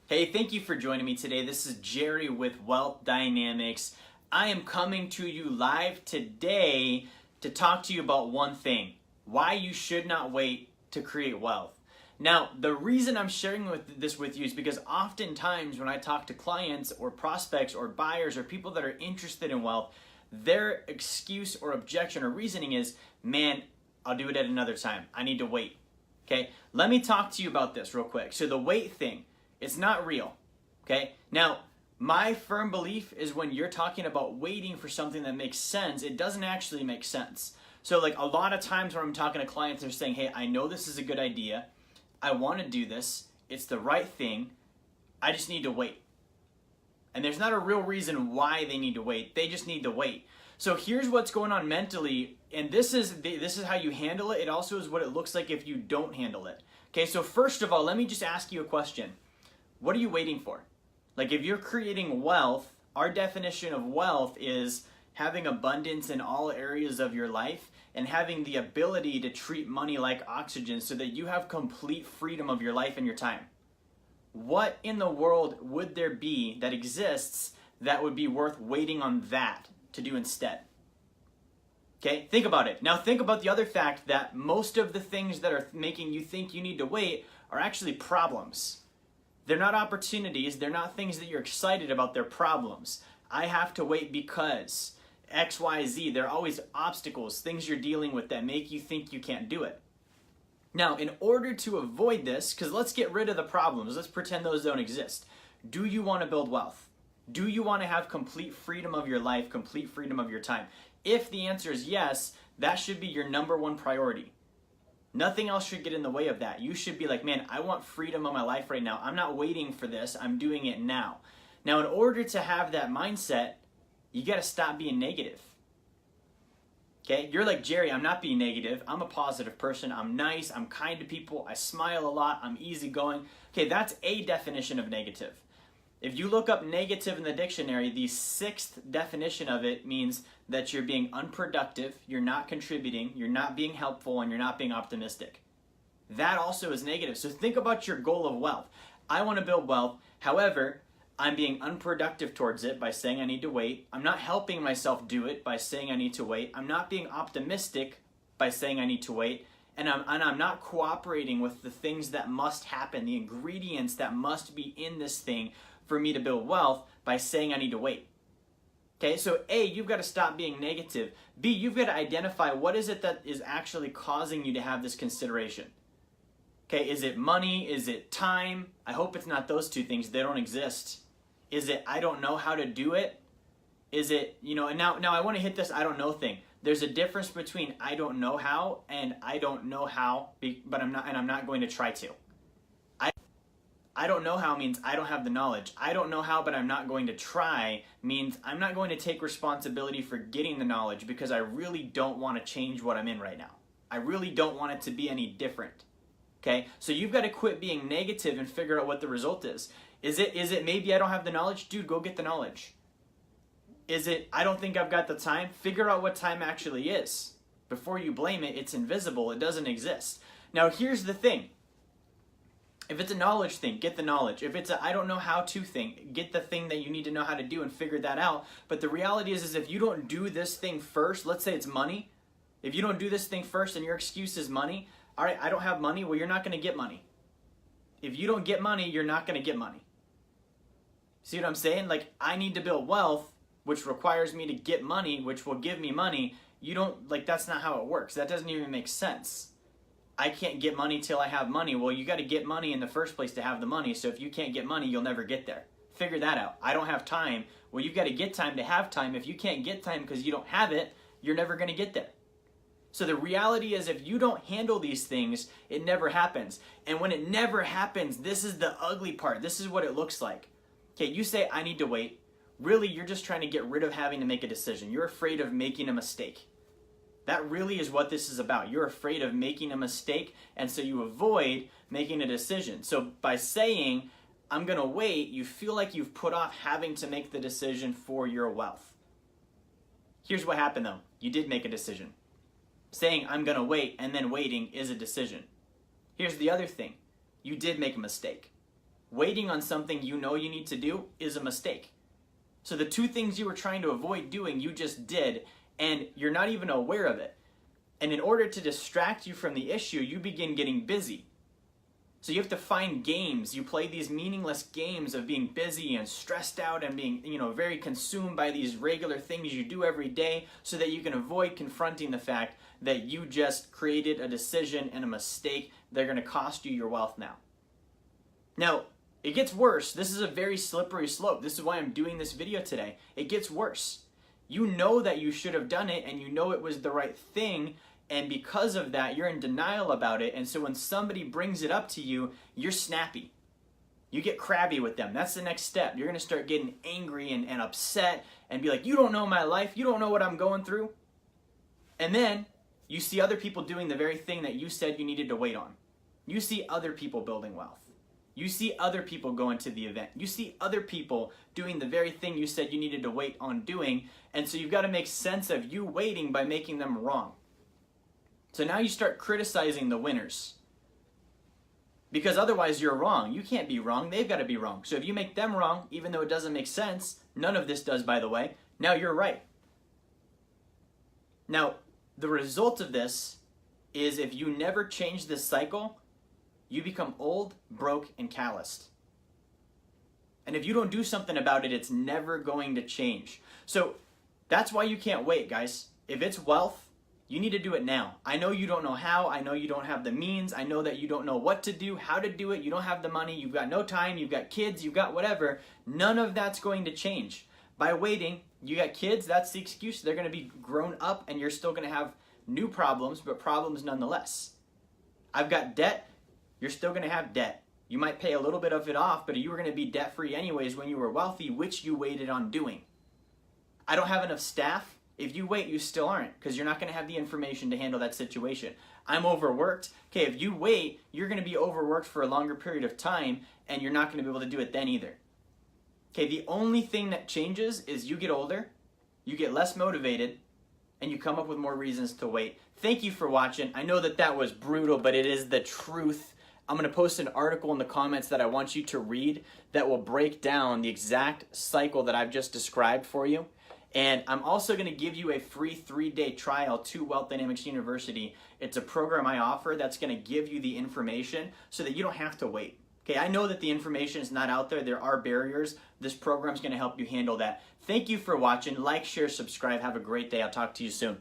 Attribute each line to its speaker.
Speaker 1: Hey, thank you for joining me today. This is Jerry with Wealth Dynamics. I am coming to you live today to talk to you about one thing: why you should not wait to create wealth. Now, the reason I'm sharing this with you is because oftentimes when I talk to clients or prospects or buyers or people that are interested in wealth, their excuse or objection or reasoning is, man, I'll do it at another time. I need to wait. Okay, let me talk to you about this real quick. So the wait thing, it's not real. Okay, now my firm belief is when you're talking about waiting for something that makes sense, it doesn't actually make sense. So like a lot of times when I'm talking to clients, they're saying, hey, I know this is a good idea. I want to do this. It's the right thing. I just need to wait. And there's not a real reason why they need to wait. They just need to wait. So here's what's going on mentally, and this is how you handle it. It also is what it looks like if you don't handle it. Okay, so first of all, let me just ask you a question. What are you waiting for? Like if you're creating wealth, our definition of wealth is having abundance in all areas of your life and having the ability to treat money like oxygen so that you have complete freedom of your life and your time. What in the world would there be that exists that would be worth waiting on that to do instead? Okay, think about it. Now think about the other fact that most of the things that are making you think you need to wait are actually problems. They're not opportunities. They're not things that you're excited about. They're problems. I have to wait because X, Y, Z. They're always obstacles, things you're dealing with that make you think you can't do it. Now, in order to avoid this, because let's get rid of the problems. Let's pretend those don't exist. Do you want to build wealth? Do you want to have complete freedom of your life, complete freedom of your time? If the answer is yes, that should be your number one priority. Nothing else should get in the way of that. You should be like, man, I want freedom of my life right now. I'm not waiting for this. I'm doing it now. Now, in order to have that mindset, you got to stop being negative. Okay? You're like, Jerry, I'm not being negative. I'm a positive person. I'm nice. I'm kind to people. I smile a lot. I'm easygoing. Okay, that's a definition of negative. If you look up negative in the dictionary, the sixth definition of it means that you're being unproductive, you're not contributing, you're not being helpful, and you're not being optimistic. That also is negative. So think about your goal of wealth. I want to build wealth. However, I'm being unproductive towards it by saying I need to wait. I'm not helping myself do it by saying I need to wait. I'm not being optimistic by saying I need to wait. And I'm not cooperating with the things that must happen, the ingredients that must be in this thing for me to build wealth by saying I need to wait. Okay, so A, you've got to stop being negative. B, you've got to identify what is it that is actually causing you to have this consideration. Okay, is it money? Is it time? I hope it's not those two things. They don't exist. Is it I don't know how to do it? Is it, and now I want to hit this I don't know thing. There's a difference between I don't know how and I don't know how, but I'm not going to try to. I don't know how means I don't have the knowledge. I don't know how, but I'm not going to try means I'm not going to take responsibility for getting the knowledge because I really don't want to change what I'm in right now. I really don't want it to be any different. Okay? So you've got to quit being negative and figure out what the result is. Is it maybe I don't have the knowledge? Dude, go get the knowledge. Is it I don't think I've got the time? Figure out what time actually is. Before you blame it, it's invisible. It doesn't exist. Now here's the thing. If it's a knowledge thing, get the knowledge. If it's a I don't know how to thing, get the thing that you need to know how to do and figure that out. But the reality is if you don't do this thing first, let's say it's money. If you don't do this thing first and your excuse is money, all right, I don't have money, well, you're not going to get money. If you don't get money, you're not going to get money. See what I'm saying? Like, I need to build wealth, which requires me to get money, which will give me money. You don't, like, that's not how it works. That doesn't even make sense. I can't get money till I have money. Well, you got to get money in the first place to have the money. So if you can't get money, you'll never get there. Figure that out. I don't have time. Well, you've got to get time to have time. If you can't get time because you don't have it, you're never going to get there. So the reality is if you don't handle these things, it never happens. And when it never happens, this is the ugly part. This is what it looks like. Okay, you say, I need to wait. Really, you're just trying to get rid of having to make a decision. You're afraid of making a mistake. That really is what this is about. You're afraid of making a mistake, and so you avoid making a decision. So by saying, I'm going to wait, you feel like you've put off having to make the decision for your wealth. Here's what happened, though. You did make a decision. Saying, I'm going to wait, and then waiting is a decision. Here's the other thing. You did make a mistake. waiting on something you know you need to do is a mistake. So the two things you were trying to avoid doing, you just did, and you're not even aware of it. And in order to distract you from the issue, you begin getting busy. So you have to find games. You play these meaningless games of being busy and stressed out and being, very consumed by these regular things you do every day so that you can avoid confronting the fact that you just created a decision and a mistake that are going to cost you your wealth now. Now, it gets worse. This is a very slippery slope. This is why I'm doing this video today. It gets worse. You know that you should have done it and you know it was the right thing, and because of that, you're in denial about it. And so when somebody brings it up to you, you're snappy. You get crabby with them. That's the next step. You're going to start getting angry and upset and be like, you don't know my life. You don't know what I'm going through. And then you see other people doing the very thing that you said you needed to wait on. You see other people building wealth. You see other people going to the event. You see other people doing the very thing you said you needed to wait on doing. And so you've got to make sense of you waiting by making them wrong. So now you start criticizing the winners. Because otherwise you're wrong. You can't be wrong. They've got to be wrong. So if you make them wrong, even though it doesn't make sense, none of this does, by the way, now you're right. Now, the result of this is if you never change this cycle, you become old, broke, and calloused. And if you don't do something about it, it's never going to change. So that's why you can't wait, guys. If it's wealth, you need to do it now. I know you don't know how. I know you don't have the means. I know that you don't know what to do, how to do it. You don't have the money. You've got no time. You've got kids. You've got whatever. None of that's going to change. By waiting, you got kids. That's the excuse. They're going to be grown up and you're still going to have new problems, but problems nonetheless. I've got debt. You're still going to have debt. You might pay a little bit of it off, but you were going to be debt-free anyways when you were wealthy, which you waited on doing. I don't have enough staff. If you wait, you still aren't, because you're not going to have the information to handle that situation. I'm overworked. Okay, if you wait, you're going to be overworked for a longer period of time, and you're not going to be able to do it then either. Okay, the only thing that changes is you get older, you get less motivated, and you come up with more reasons to wait. Thank you for watching. I know that was brutal, but it is the truth. I'm going to post an article in the comments that I want you to read that will break down the exact cycle that I've just described for you. And I'm also going to give you a free 3-day trial to Wealth Dynamics University. It's a program I offer that's going to give you the information so that you don't have to wait. Okay, I know that the information is not out there. There are barriers. This program is going to help you handle that. Thank you for watching. Like, share, subscribe. Have a great day. I'll talk to you soon.